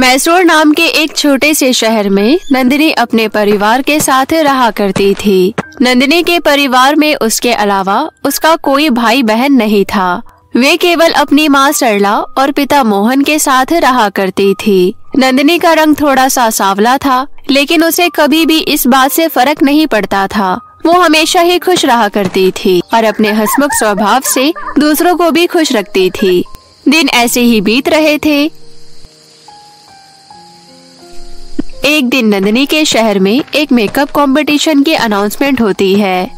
मैसूर नाम के एक छोटे से शहर में नंदिनी अपने परिवार के साथ रहा करती थी। नंदिनी के परिवार में उसके अलावा उसका कोई भाई बहन नहीं था। वे केवल अपनी माँ सरला और पिता मोहन के साथ रहा करती थी। नंदिनी का रंग थोड़ा सा सांवला था, लेकिन उसे कभी भी इस बात से फर्क नहीं पड़ता था। वो हमेशा ही खुश रहा करती थी और अपने हंसमुख स्वभाव से दूसरों को भी खुश रखती थी। दिन ऐसे ही बीत रहे थे। एक दिन नंदिनी के शहर में एक मेकअप कंपटीशन की अनाउंसमेंट होती है।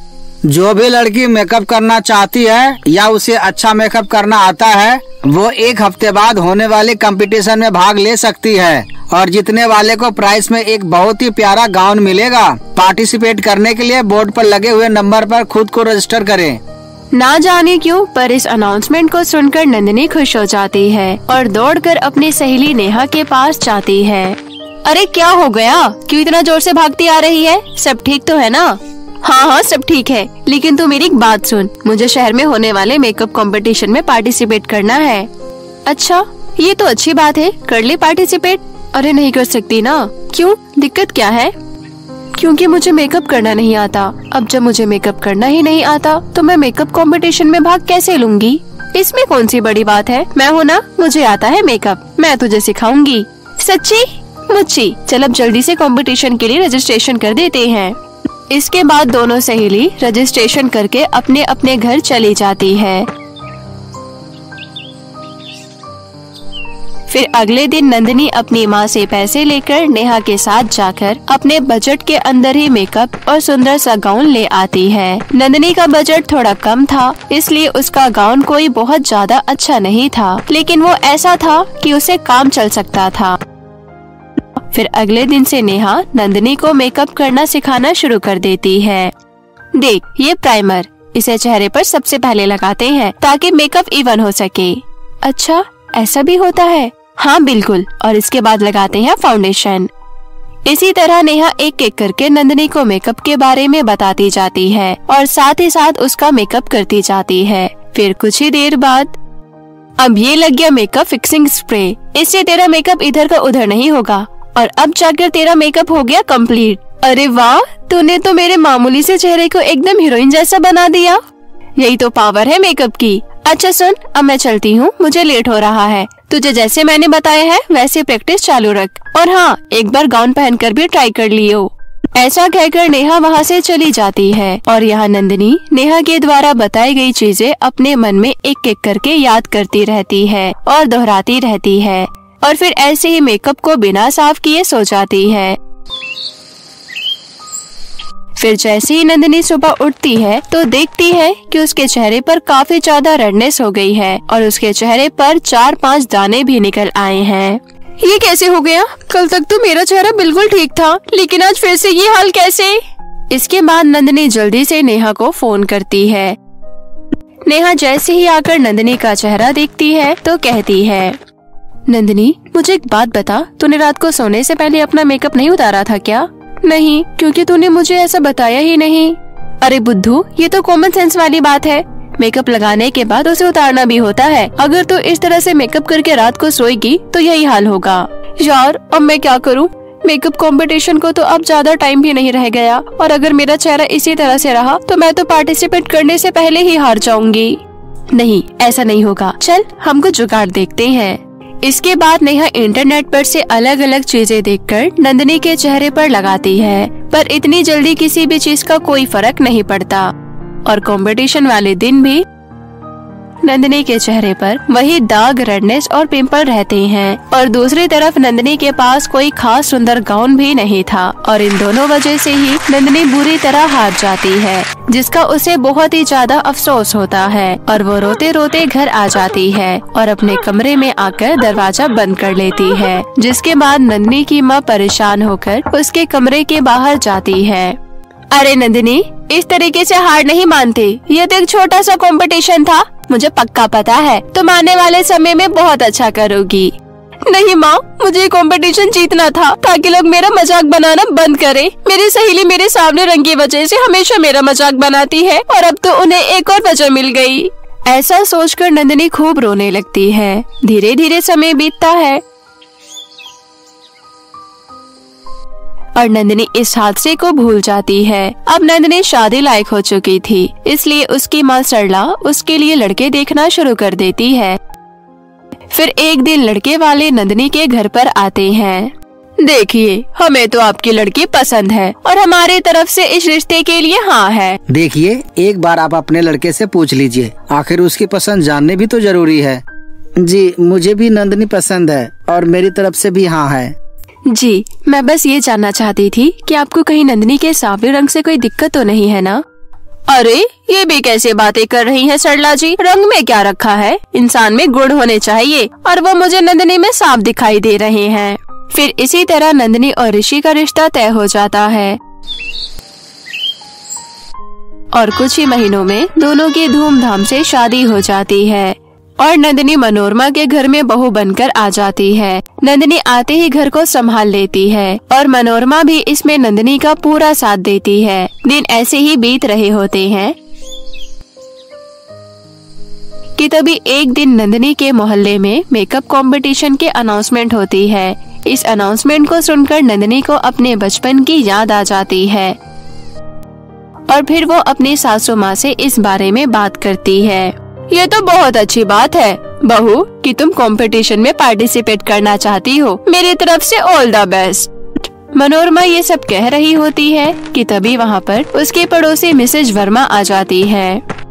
जो भी लड़की मेकअप करना चाहती है या उसे अच्छा मेकअप करना आता है, वो 1 हफ्ते बाद होने वाले कंपटीशन में भाग ले सकती है और जीतने वाले को प्राइज में एक बहुत ही प्यारा गाउन मिलेगा। पार्टिसिपेट करने के लिए बोर्ड पर लगे हुए नंबर पर खुद को रजिस्टर करें। ना जाने क्यों, पर इस अनाउंसमेंट को सुनकर नंदिनी खुश हो जाती है और दौड़कर अपनी सहेली नेहा के पास जाती है। अरे क्या हो गया, क्यों इतना जोर से भागती आ रही है? सब ठीक तो है ना? हाँ, सब ठीक है, लेकिन तू मेरी एक बात सुन, मुझे शहर में होने वाले मेकअप कंपटीशन में पार्टिसिपेट करना है। अच्छा, ये तो अच्छी बात है, कर ले पार्टिसिपेट। अरे नहीं कर सकती ना? क्यों, दिक्कत क्या है? क्योंकि मुझे मेकअप करना नहीं आता। अब जब मुझे मेकअप करना ही नहीं आता तो मैं मेकअप कंपटीशन में भाग कैसे लूंगी? इसमें कौन सी बड़ी बात है, मैं हूँ ना, मुझे आता है मेकअप, मैं तुझे सिखाऊंगी। सच्ची? मुच्ची, चल अब जल्दी से कंपटीशन के लिए रजिस्ट्रेशन कर देते हैं। इसके बाद दोनों सहेली रजिस्ट्रेशन करके अपने अपने घर चली जाती है। फिर अगले दिन नंदिनी अपनी माँ से पैसे लेकर नेहा के साथ जाकर अपने बजट के अंदर ही मेकअप और सुंदर सा गाउन ले आती है। नंदिनी का बजट थोड़ा कम था, इसलिए उसका गाउन कोई बहुत ज्यादा अच्छा नहीं था, लेकिन वो ऐसा था कि उसे काम चल सकता था। फिर अगले दिन से नेहा नंदिनी को मेकअप करना सिखाना शुरू कर देती है। देख, ये प्राइमर, इसे चेहरे पर सबसे पहले लगाते हैं ताकि मेकअप इवन हो सके। अच्छा, ऐसा भी होता है? हाँ बिल्कुल, और इसके बाद लगाते हैं फाउंडेशन। इसी तरह नेहा एक एक करके नंदिनी को मेकअप के बारे में बताती जाती है और साथ ही साथ उसका मेकअप करती जाती है। फिर कुछ ही देर बाद, अब ये लग गया मेकअप फिक्सिंग स्प्रे, इससे तेरा मेकअप इधर का उधर नहीं होगा और अब जाकर तेरा मेकअप हो गया कंप्लीट। अरे वाह, तूने तो मेरे मामूली से चेहरे को एकदम हीरोइन जैसा बना दिया। यही तो पावर है मेकअप की। अच्छा सुन, अब मैं चलती हूँ, मुझे लेट हो रहा है। तुझे जैसे मैंने बताया है वैसे प्रैक्टिस चालू रख, और हाँ, एक बार गाउन पहनकर भी ट्राई कर लियो। ऐसा कहकर नेहा वहाँ से चली जाती है और यहाँ नंदिनी नेहा के द्वारा बताई गई चीजें अपने मन में एक एक करके याद करती रहती है और दोहराती रहती है और फिर ऐसे ही मेकअप को बिना साफ किए सो जाती है। फिर जैसे ही नंदिनी सुबह उठती है तो देखती है कि उसके चेहरे पर काफी ज्यादा रेडनेस हो गई है और उसके चेहरे पर 4-5 दाने भी निकल आए हैं। ये कैसे हो गया? कल तक तो मेरा चेहरा बिल्कुल ठीक था, लेकिन आज फिर से ये हाल कैसे? इसके बाद नंदिनी जल्दी से नेहा को फोन करती है। नेहा जैसे ही आकर नंदिनी का चेहरा देखती है तो कहती है, नंदिनी, मुझे एक बात बता, तूने रात को सोने से पहले अपना मेकअप नहीं उतारा था क्या? नहीं, क्योंकि तूने मुझे ऐसा बताया ही नहीं। अरे बुद्धू, ये तो कॉमन सेंस वाली बात है। मेकअप लगाने के बाद उसे उतारना भी होता है। अगर तू इस तरह से मेकअप करके रात को सोएगी तो यही हाल होगा। यार, अब मैं क्या करूँ? मेकअप कंपटीशन को तो अब ज्यादा टाइम भी नहीं रह गया और अगर मेरा चेहरा इसी तरह से रहा तो मैं तो पार्टिसिपेट करने से पहले ही हार जाऊंगी। नहीं, ऐसा नहीं होगा। चल, हम कुछ जुगाड़ देखते हैं। इसके बाद नेहा इंटरनेट पर से अलग अलग चीजें देखकर नंदिनी के चेहरे पर लगाती है, पर इतनी जल्दी किसी भी चीज का कोई फर्क नहीं पड़ता और कंपटीशन वाले दिन भी नंदिनी के चेहरे पर वही दाग, रेडनेस और पिंपल रहते हैं और दूसरी तरफ नंदिनी के पास कोई खास सुंदर गाउन भी नहीं था और इन दोनों वजह से ही नंदिनी बुरी तरह हार जाती है, जिसका उसे बहुत ही ज्यादा अफसोस होता है और वो रोते रोते घर आ जाती है और अपने कमरे में आकर दरवाजा बंद कर लेती है। जिसके बाद नंदिनी की माँ परेशान होकर उसके कमरे के बाहर जाती है। अरे नंदिनी, इस तरीके से हार नहीं मानते, ये तो एक छोटा सा कंपटीशन था। मुझे पक्का पता है तुम आने वाले समय में बहुत अच्छा करोगी। नहीं माँ, मुझे कंपटीशन जीतना था ताकि लोग मेरा मजाक बनाना बंद करें। मेरी सहेली मेरे सामने रंग की वजह से हमेशा मेरा मजाक बनाती है और अब तो उन्हें एक और वजह मिल गई। ऐसा सोचकर नंदिनी खूब रोने लगती है। धीरे धीरे समय बीतता है। और नंदिनी इस हादसे को भूल जाती है। अब नंदिनी शादी लायक हो चुकी थी, इसलिए उसकी माँ सरला उसके लिए लड़के देखना शुरू कर देती है। फिर एक दिन लड़के वाले नंदिनी के घर पर आते हैं। देखिए, हमें तो आपकी लड़की पसंद है और हमारी तरफ से इस रिश्ते के लिए हाँ है। देखिए, एक बार आप अपने लड़के से पूछ लीजिए, आखिर उसकी पसंद जानने भी तो जरूरी है। जी, मुझे भी नंदिनी पसंद है और मेरी तरफ से भी हाँ है। जी, मैं बस ये जानना चाहती थी कि आपको कहीं नंदिनी के सांवले रंग से कोई दिक्कत तो नहीं है ना? अरे, ये भी कैसे बातें कर रही हैं सरला जी? रंग में क्या रखा है? इंसान में गुण होने चाहिए और वो मुझे नंदिनी में साफ दिखाई दे रहे हैं। फिर इसी तरह नंदिनी और ऋषि का रिश्ता तय हो जाता है और कुछ ही महीनों में दोनों की धूमधाम से शादी हो जाती है और नंदिनी मनोरमा के घर में बहू बनकर आ जाती है। नंदिनी आते ही घर को संभाल लेती है और मनोरमा भी इसमें नंदिनी का पूरा साथ देती है। दिन ऐसे ही बीत रहे होते हैं कि तभी एक दिन नंदिनी के मोहल्ले में मेकअप कंपटीशन के अनाउंसमेंट होती है। इस अनाउंसमेंट को सुनकर नंदिनी को अपने बचपन की याद आ जाती है और फिर वो अपनी सासू माँ से इस बारे में बात करती है। ये तो बहुत अच्छी बात है बहू कि तुम कंपटीशन में पार्टिसिपेट करना चाहती हो। मेरी तरफ से ऑल द बेस्ट। मनोरमा ये सब कह रही होती है कि तभी वहाँ पर उसकी पड़ोसी मिसेज वर्मा आ जाती है।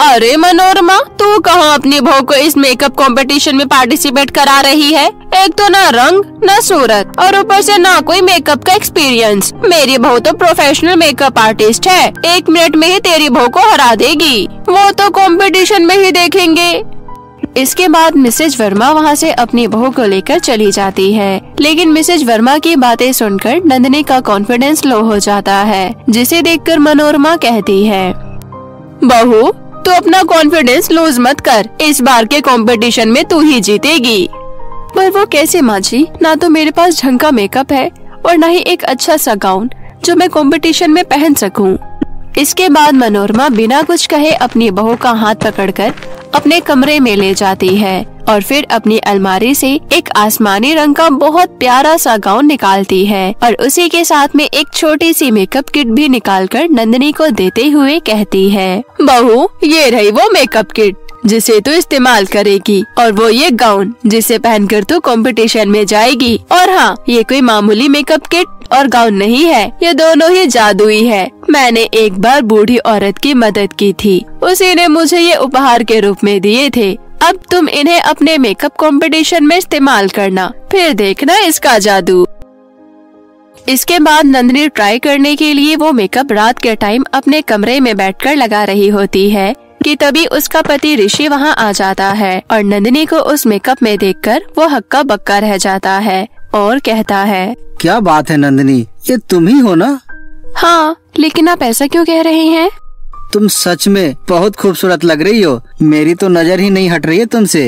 अरे मनोरमा, तू कहाँ अपनी बहू को इस मेकअप कंपटीशन में पार्टिसिपेट करा रही है? एक तो ना रंग ना सूरत और ऊपर से ना कोई मेकअप का एक्सपीरियंस। मेरी बहू तो प्रोफेशनल मेकअप आर्टिस्ट है, 1 मिनट में ही तेरी बहू को हरा देगी। वो तो कंपटीशन में ही देखेंगे। इसके बाद मिसेज वर्मा वहाँ से अपनी बहू को लेकर चली जाती है, लेकिन मिसेज वर्मा की बातें सुनकर नंदिनी का कॉन्फिडेंस लो हो जाता है, जिसे देखकर मनोरमा कहती है, बहू तू अपना कॉन्फिडेंस लूज मत कर, इस बार के कंपटीशन में तू ही जीतेगी। पर वो कैसे माँ जी? ना तो मेरे पास ढंग का मेकअप है और न ही एक अच्छा सा गाउन जो मैं कंपटीशन में पहन सकूं। इसके बाद मनोरमा बिना कुछ कहे अपनी बहू का हाथ पकड़कर अपने कमरे में ले जाती है और फिर अपनी अलमारी से एक आसमानी रंग का बहुत प्यारा सा गाउन निकालती है और उसी के साथ में एक छोटी सी मेकअप किट भी निकालकर नंदिनी को देते हुए कहती है, बहू ये रही वो मेकअप किट जिसे तू इस्तेमाल करेगी और वो ये गाउन जिसे पहनकर तू कंपटीशन में जाएगी। और हाँ, ये कोई मामूली मेकअप किट और गाउन नहीं है, ये दोनों ही जादुई है। मैंने एक बार बूढ़ी औरत की मदद की थी, उसी ने मुझे ये उपहार के रूप में दिए थे। अब तुम इन्हें अपने मेकअप कंपटीशन में इस्तेमाल करना, फिर देखना इसका जादू। इसके बाद नंदिनी ट्राई करने के लिए वो मेकअप रात के टाइम अपने कमरे में बैठकर लगा रही होती है कि तभी उसका पति ऋषि वहाँ आ जाता है और नंदिनी को उस मेकअप में देखकर वो हक्का बक्का रह जाता है और कहता है, क्या बात है नंदिनी, ये तुम ही हो ना? हाँ, लेकिन आप ऐसा क्यों कह रहे हैं? तुम सच में बहुत खूबसूरत लग रही हो, मेरी तो नजर ही नहीं हट रही है तुमसे।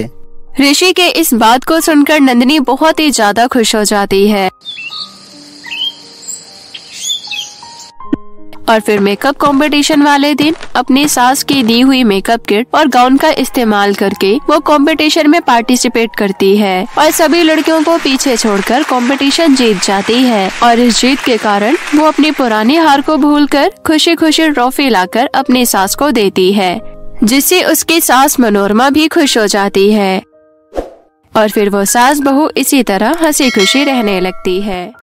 ऋषि के इस बात को सुनकर नंदिनी बहुत ही ज्यादा खुश हो जाती है और फिर मेकअप कंपटीशन वाले दिन अपनी सास की दी हुई मेकअप किट और गाउन का इस्तेमाल करके वो कंपटीशन में पार्टिसिपेट करती है और सभी लड़कियों को पीछे छोड़कर कंपटीशन जीत जाती है और इस जीत के कारण वो अपनी पुरानी हार को भूलकर खुशी खुशी ट्रॉफी लाकर अपनी सास को देती है, जिससे उसकी सास मनोरमा भी खुश हो जाती है और फिर वो सास बहू इसी तरह हंसी खुशी रहने लगती है।